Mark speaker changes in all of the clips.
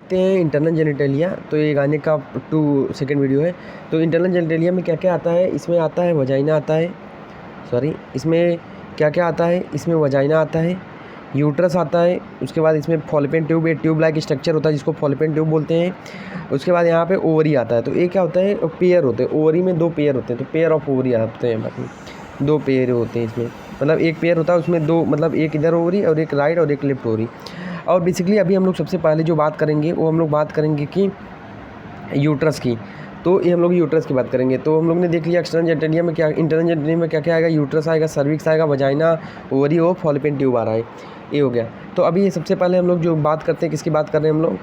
Speaker 1: देखते हैं internal genitalia. तो ये गाने का 2 सेकंड वीडियो है। तो इंटरनल जेनिटेलिया में क्या क्या आता है, इसमें आता है वजाइना आता है, इसमें क्या क्या आता है, इसमें वजाइना आता है, यूट्रस आता है, उसके बाद इसमें फॉलिपियन ट्यूब, एक ट्यूब लाइक स्ट्रक्चर होता है जिसको फॉलिपियन ट्यूब बोलते हैं। उसके बाद यहाँ पे ओवरी आता है। तो ये क्या होता है, पेयर होते हैं, ओवरी में 2 पेयर होते हैं, तो पेयर ऑफ ओवरी आते हैं, बाकी 2 पेयर होते हैं इसमें, मतलब एक पेयर होता है उसमें 2, मतलब एक इधर ओवरी और एक राइट और एक लेफ्ट ओवरी। और बेसिकली अभी हम लोग सबसे पहले जो बात करेंगे वो हम लोग बात करेंगे कि यूट्रस की। तो ये हम लोग यूट्रस की बात करेंगे। तो हम लोग ने देख लिया एक्सटर्नल जेनिटेलिया में क्या, इंटरनल जेनिटेलिया में क्या क्या आएगा, यूट्रस आएगा, सर्विक्स आएगा, वजाइना, ओवरी और फॉलिपियन ट्यूब आ रहा है, ये हो गया। तो अभी ये सबसे पहले हम लोग जो बात करते हैं, किसकी बात कर रहे हैं हम लोग,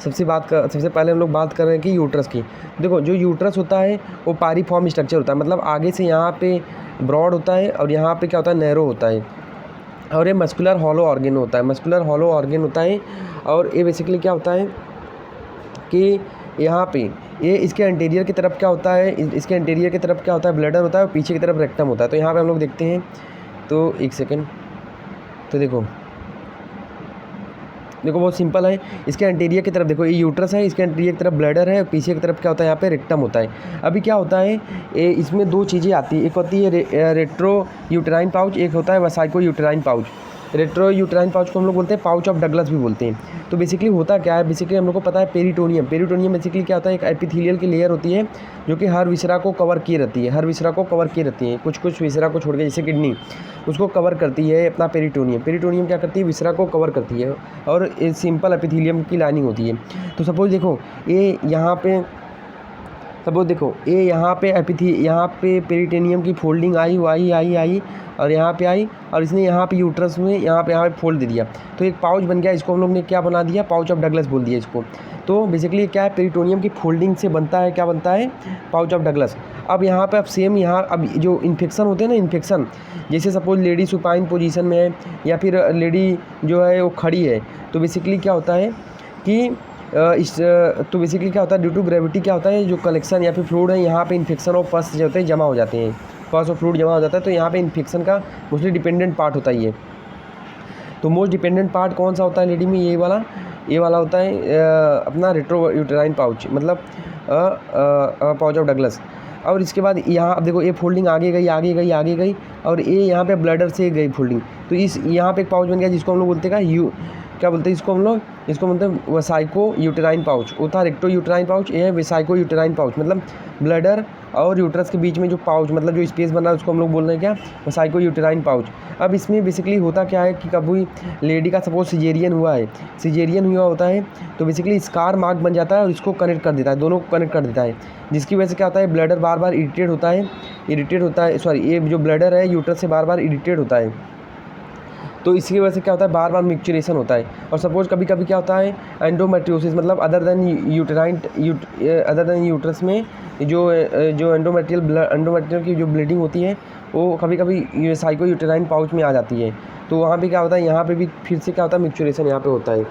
Speaker 1: सबसे पहले हम लोग बात कर रहे हैं कि यूट्रस की। देखो जो यूट्रस होता है वो पारीफॉर्म स्ट्रक्चर होता है, मतलब आगे से यहाँ पे ब्रॉड होता है और यहाँ पे क्या होता है, नैरो होता है, और ये मस्कुलर हॉलो ऑर्गन होता है, मस्कुलर हॉलो ऑर्गन होता है। और ये बेसिकली क्या होता है कि यहाँ पे ये इसके एंटीरियर की तरफ क्या होता है, इसके एंटीरियर की तरफ क्या होता है, ब्लैडर होता है, और पीछे की तरफ रेक्टम होता है। तो यहाँ पे हम लोग देखते हैं, तो एक सेकेंड, तो देखो बहुत सिंपल है। इसके एंटीरियर की तरफ देखो, ये यूट्रस है, इसके एंटीरियर की तरफ ब्लैडर है, और पीछे की तरफ क्या होता है, यहाँ पे रेक्टम होता है। अभी क्या होता है, इसमें 2 चीज़ें आती है, एक होती है रेट्रो यूटेराइन पाउच, एक होता है vesicouterine pouch. Retrouterine pouch को हम लोग बोलते हैं पाउच ऑफ डगलस भी बोलते हैं। तो बेसिकली होता क्या है, बेसिकली हम लोग को पता है पेरिटोनियम बेसिकली क्या होता है, एक एपिथेलियल की लेयर होती है जो कि हर विसरा को कवर किए रहती है, कुछ विसरा को छोड़ के, जैसे किडनी उसको कवर करती है अपना पेरिटोनियम क्या करती है, विसरा को कवर करती है, और सिंपल एपिथेलियम की लाइनिंग होती है। तो सपोज देखो ये यहाँ पे यहाँ पे पेरिटोनियम की फोल्डिंग आई और यहाँ पे आई, और इसने यहाँ पे यूट्रस में यहाँ पे फोल्ड दे दिया, तो एक पाउच बन गया। इसको हम लोग ने क्या बना दिया, पाउच ऑफ डगलस बोल दिया इसको। तो बेसिकली क्या है, पेरिटोनियम की फोल्डिंग से बनता है, क्या बनता है, पाउच ऑफ डगलस। अब यहाँ पे अब सेम यहाँ अब जो इन्फेक्शन होते हैं ना, इन्फेक्शन जैसे सपोज लेडी सुपाइन पोजीशन में है या फिर लेडी जो है वो खड़ी है, तो बेसिकली क्या होता है कि तो बेसिकली क्या होता है, ड्यू टू ग्रेविटी क्या होता है, जो कलेक्शन या फिर फ्लूइड है, यहाँ पे इन्फेक्शन ऑफ पस जो होते हैं जमा हो जाते हैं, पस और फ्लूइड जमा हो जाता है। तो यहाँ पे इन्फेक्शन का मोस्टली डिपेंडेंट पार्ट होता है ये। तो मोस्ट डिपेंडेंट पार्ट कौन सा होता है लेडी में, ये वाला होता है अपना रेट्रो यूटेराइन पाउच, मतलब पाउच ऑफ डगलस। और इसके बाद यहाँ अब देखो ये फोल्डिंग आगे गई, और ये यहाँ पे ब्लैडर से गई फोल्डिंग, तो इस यहाँ पे एक पाउच बन गया जिसको हम लोग बोलते हैं क्या बोलते हैं इसको बोलते हैं वसाइको यूटेराइन पाउच। वो था रेक्टो यूटेराइन पाउच, ये है वसाइको यूटेराइन पाउच, मतलब ब्लैडर और यूट्रस के बीच में जो पाउच, मतलब जो स्पेस बना है उसको हम लोग बोल रहे हैं क्या, वसाइको यूटेराइन पाउच। अब इसमें बेसिकली होता क्या है कि कभी लेडी का सपोज सिजेरियन हुआ होता है, तो बेसिकली स्कार मार्क बन जाता है और इसको कनेक्ट कर देता है, दोनों को कनेक्ट कर देता है, जिसकी वजह से क्या होता है, ब्लैडर बार बार इरिटेट होता है, सॉरी ये जो ब्लैडर है यूट्रस से बार बार इरिटेट होता है, तो इसकी वजह से क्या होता है, बार बार मिक्चुरेशन होता है। और सपोज कभी कभी क्या होता है, एंडोमेट्रियोसिस, मतलब अदर देन यूट्रस में जो एंडोमेट्रियल की जो ब्लीडिंग होती है वो कभी कभी साइको यूटेराइन पाउच में आ जाती है। तो वहाँ पे क्या होता है, यहाँ पे भी फिर से क्या होता है, मिक्चुरेशन यहाँ पे होता है,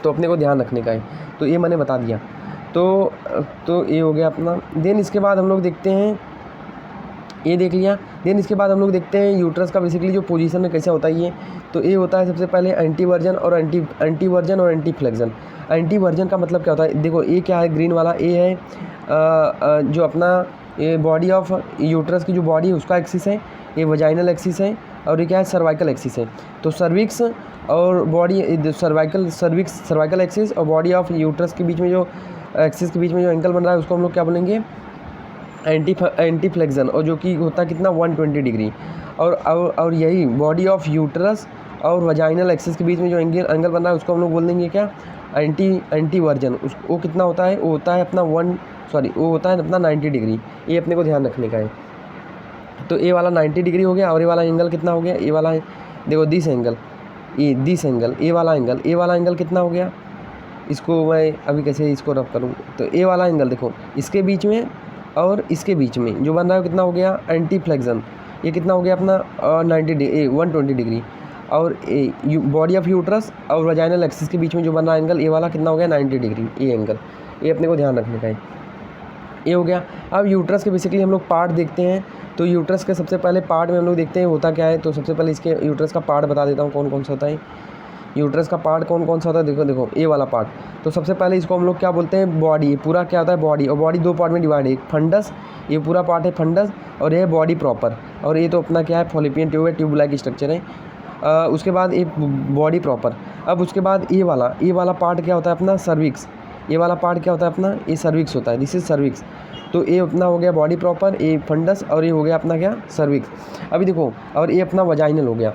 Speaker 1: तो अपने को ध्यान रखने का है। तो ये मैंने बता दिया। तो ये हो गया अपना। देन इसके बाद हम लोग देखते हैं, ये देख लिया। देन इसके बाद हम लोग देखते हैं यूट्रस का बेसिकली जो पोजीशन है कैसा होता है ये। तो ये होता है सबसे पहले एंटीवर्जन और एंटी फ्लेक्शन। एंटीवर्जन का मतलब क्या होता है, देखो ये क्या है, ग्रीन वाला ये है जो अपना ये बॉडी ऑफ यूट्रस की जो बॉडी है उसका एक्सिस है, ये वजाइनल एक्सिस है, और ये क्या है, सर्वाइकल एक्सिस है। तो सर्विक्स और बॉडी सर्वाइकल एक्सिस और बॉडी ऑफ यूट्रस के बीच में जो एक्सिस के बीच में जो एंगल बन रहा है उसको हम लोग क्या बोलेंगे, एंटी फ्लेक्शन, और जो कि होता है कितना, 120 डिग्री। और यही बॉडी ऑफ यूट्रस और वजाइनल एक्सिस के बीच में जो एंगल बन रहा है उसको हम लोग बोल देंगे क्या, एंटी वर्जन। वो कितना होता है, वो होता है अपना 90 डिग्री। ये अपने को ध्यान रखने का है। तो ये वाला 90 डिग्री हो गया, और ये वाला एंगल कितना हो गया, ये वाला है देखो दिस एंगल, ये वाला एंगल कितना हो गया, इसको मैं अभी कैसे इसको रफ करूँ, तो ये वाला एंगल देखो इसके बीच में और इसके बीच में जो बन रहा है कितना हो गया, एंटी फ्लेक्शन। ये कितना हो गया अपना 120 डिग्री। और बॉडी ऑफ यूट्रस और वजाइनल एक्सिस के बीच में जो बन रहा है एंगल, ये वाला कितना हो गया, 90 डिग्री। ये एंगल, ये अपने को ध्यान रखने का है। ये हो गया। अब यूट्रस के बेसिकली हम लोग पार्ट देखते हैं। तो यूट्रस के सबसे पहले पार्ट में हम लोग देखते हैं होता क्या है। तो सबसे पहले इसके यूट्रस का पार्ट बता देता हूँ कौन कौन सा होता है। यूट्रस का पार्ट कौन कौन सा होता है, देखो देखो ये वाला पार्ट। तो सबसे पहले इसको हम लोग क्या बोलते हैं, बॉडी। पूरा क्या होता है, बॉडी। और बॉडी दो पार्ट में डिवाइड है, एक फंडस, ये पूरा पार्ट है फंडस, और ये बॉडी प्रॉपर। और ये तो अपना क्या है, फॉलिपियन ट्यूब है, ट्यूब लाइक स्ट्रक्चर है। उसके बाद ये बॉडी प्रॉपर। अब उसके बाद ये वाला पार्ट क्या होता है अपना, सर्विक्स। ये वाला पार्ट क्या होता है अपना, ये सर्विक्स होता है, दिस इज सर्विक्स। तो ये अपना हो गया बॉडी प्रॉपर, ये फंडस, और ये हो गया अपना क्या, सर्विक्स। अभी देखो, और ये अपना वजाइनल हो गया।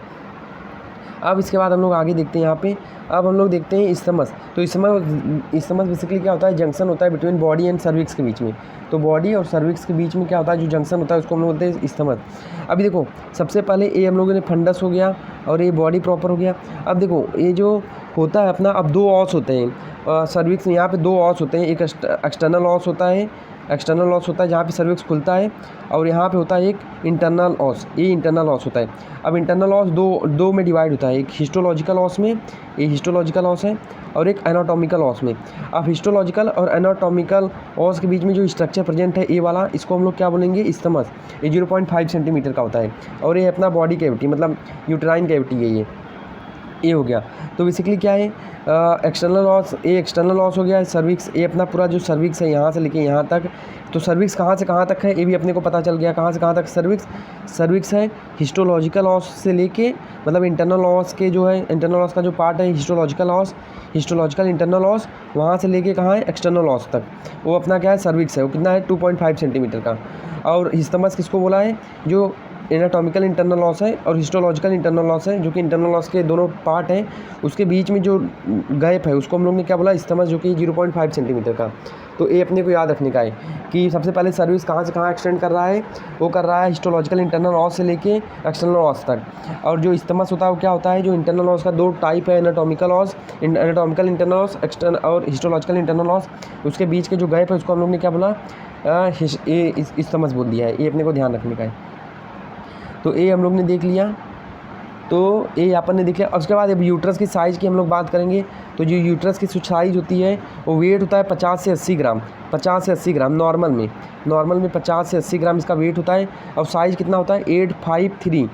Speaker 1: अब इसके बाद हम लोग आगे देखते हैं यहाँ पे। अब हम लोग देखते हैं इस्थमस। तो इस्थमस बेसिकली क्या होता है, जंक्शन होता है बिटवीन बॉडी एंड सर्विक्स के बीच में। तो बॉडी और सर्विक्स के बीच में क्या होता है, जो जंक्शन होता है उसको हम लोग बोलते हैं इस्थमस। अभी देखो, सबसे पहले ये हम लोगों ने फंडस हो गया और ये बॉडी प्रॉपर हो गया। अब देखो ये जो होता है अपना, अब दो ऑस होते हैं सर्विक्स में, यहाँ पे दो ऑस होते हैं। एक एक्सटर्नल ऑस होता है, एक्सटर्नल ऑस होता है जहाँ पे सर्विक्स खुलता है, और यहाँ पे होता है एक इंटरनल ऑस, ये इंटरनल ऑस होता है। अब इंटरनल ऑस दो में डिवाइड होता है, एक हिस्टोलॉजिकल ऑस में, ये हिस्टोलॉजिकल ऑस है, और एक एनाटॉमिकल ऑस में। अब हिस्टोलॉजिकल और एनाटॉमिकल ऑस के बीच में जो स्ट्रक्चर प्रेजेंट है, ये वाला, इसको हम लोग क्या बोलेंगे, इस्थमस। ये 0.5 सेंटीमीटर का होता है, और ये अपना बॉडी कैविटी मतलब यूट्राइन कैविटी है ये हो गया। तो बेसिकली क्या है, एक्सटर्नल लॉस, ये एक्सटर्नल लॉस हो गया। सर्विक्स, ये अपना पूरा जो सर्विक्स है यहाँ से लेके यहाँ तक। तो सर्विक्स कहाँ से कहाँ तक है, ये भी अपने को पता चल गया, कहाँ से कहाँ तक सर्विक्स है। हिस्टोलॉजिकल लॉस से लेके, मतलब इंटरनल लॉस के जो है, इंटरनल लॉस का जो पार्ट है histological loss, histological internal loss, वहाँ से लेके कहाँ है, एक्सटर्नल लॉस तक, वो अपना क्या है, सर्विक्स है। वो कितना है, 2.5 सेंटीमीटर का। और हिस्टमस किसको बोला है, जो एनाटॉमिकल इंटरनल लॉस है और हिस्टोलॉजिकल इंटरनल लॉस है, जो कि इंटरनल लॉस के दोनों पार्ट हैं, उसके बीच में जो गैप है उसको हम लोग ने क्या बोला, इस्थमस, जो कि 0.5 सेंटीमीटर का। तो ये अपने को याद रखने का है कि सबसे पहले सर्विस कहाँ से कहाँ एक्सटेंड कर रहा है, वो कर रहा है हिस्टोलॉजिकल इंटरनल लॉस से लेके एक्सटर्नल लॉस तक। और जो इस्थमस होता है वो क्या होता है, जो इंटरनल लॉस का दो टाइप है, anatomical loss, anatomical internal loss external, और हिस्टोलॉजिकल इंटरनल लॉस, उसके बीच के जो गैप है उसको हम लोग ने क्या बोला, इस्थमस बोल दिया है। ये अपने को ध्यान रखने का है। तो ये हम लोग ने देख लिया, तो ये अपन ने देख लिया। उसके बाद अब यूट्रस की साइज़ की हम लोग बात करेंगे। तो जो यूट्रस की साइज़ होती है वो वेट होता है 50 से 80 ग्राम, 50 से 80 ग्राम नॉर्मल में 50 से 80 ग्राम इसका वेट होता है। और साइज़ कितना होता है, 853,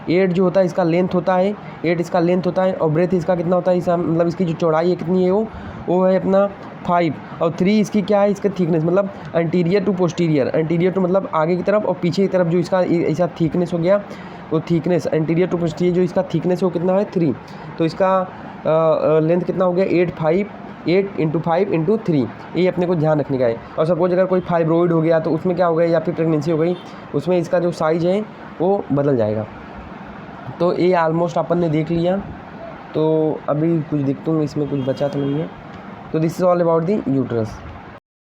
Speaker 1: 8 जो होता है इसका लेंथ होता है, 8 इसका लेंथ होता है। और ब्रेथ इसका कितना होता है, इसका मतलब इसकी जो चौड़ाई है कितनी है, वो है अपना 5। और 3 इसकी क्या है, इसका थिकनेस, मतलब anterior to posterior, anterior to मतलब आगे की तरफ, और पीछे की तरफ जो इसका ऐसा थिकनेस हो गया, वो थिकनेस एंटीरियर टू पोस्टीरियर जो इसका थिकनेस है वो कितना है, 3। तो इसका लेंथ कितना हो गया, 8 इंटू 5 इंटू 3। ये अपने को ध्यान रखने का है। और सपोज अगर कोई फाइब्रोइड हो गया तो उसमें क्या हो गया, या फिर प्रेगनेंसी हो गई, उसमें इसका जो साइज़ है वो बदल जाएगा। तो ये ऑलमोस्ट अपन ने देख लिया। तो अभी कुछ देखता हूँ इसमें कुछ बचा तो नहीं है। तो this is all about the uterus.